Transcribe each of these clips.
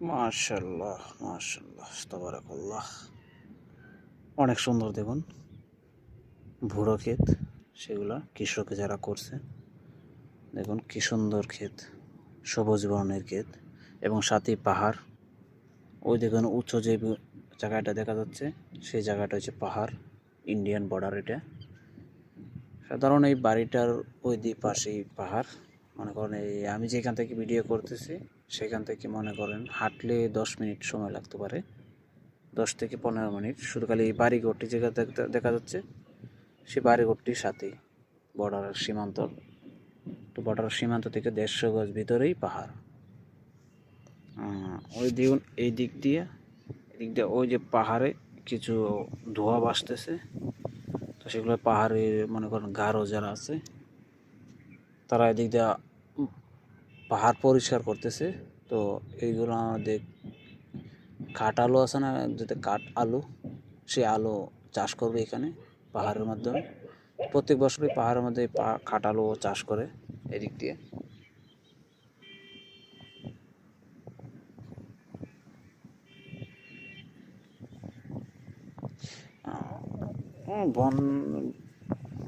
মাশাআল্লাহ, মাশাআল্লাহ, তাবারাকাল্লাহ। অনেক সুন্দর দেখুন, ভুরো ক্ষেত, সেগুলা কৃষক যারা করছে, দেখুন কি সুন্দর ক্ষেত, সবুজ বর্ণের ক্ষেত এবং সাথেই পাহাড়। ওই দেখুন উঁচু যে জায়গাটা দেখা যাচ্ছে, সেই জায়গাটা হচ্ছে পাহাড়, ইন্ডিয়ান বর্ডার। এটা সাধারণ এই বাড়িটার ওই দুই পাশেই পাহাড়। মনে করেন এই আমি যেখান থেকে ভিডিও করতেছি, সেখান থেকে মনে করেন হাঁটলে 10 মিনিট সময় লাগতে পারে, 10 থেকে 15 মিনিট। শুধু খালি এই বাড়িঘরটি যেটা দেখা যাচ্ছে, সেই বাড়িঘরটির সাথেই বর্ডারের সীমান্ত। তো বর্ডারের সীমান্ত থেকে 150 গজ ভিতরেই পাহাড়। ওই দেখুন এদিক দিয়ে ওই যে পাহাড়ে কিছু ধোঁয়া ভাসতেছে। তো সেগুলো পাহাড়ে মনে করেন গারো যারা আছে, তারা এদিক দিয়ে পাহাড় পরিষ্কার করতেছে। তো এইগুলো আমাদের কাঠ আলু আছে না, যাতে কাঠ আলু, সে আলু চাষ করবে এখানে পাহাড়ের মাধ্যমে। প্রত্যেক বছরই পাহাড়ের মধ্যে কাঠ আলু চাষ করে এদিক দিয়ে। বন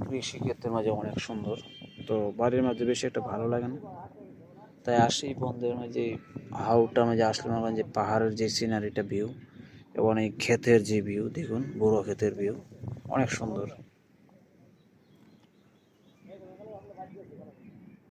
কৃষিক্ষেত্রের মাঝে অনেক সুন্দর। তো বাড়ির মাঝে বেশি একটা ভালো লাগে না, তাই আসি বনদের মাঝে। হাউটার মাঝে আসলে মনে করেন যে পাহাড়ের যে সিনারিটা ভিউ এবং এই ক্ষেতের যে ভিউ দেখুন, বুড়ো ক্ষেতের ভিউ অনেক সুন্দর।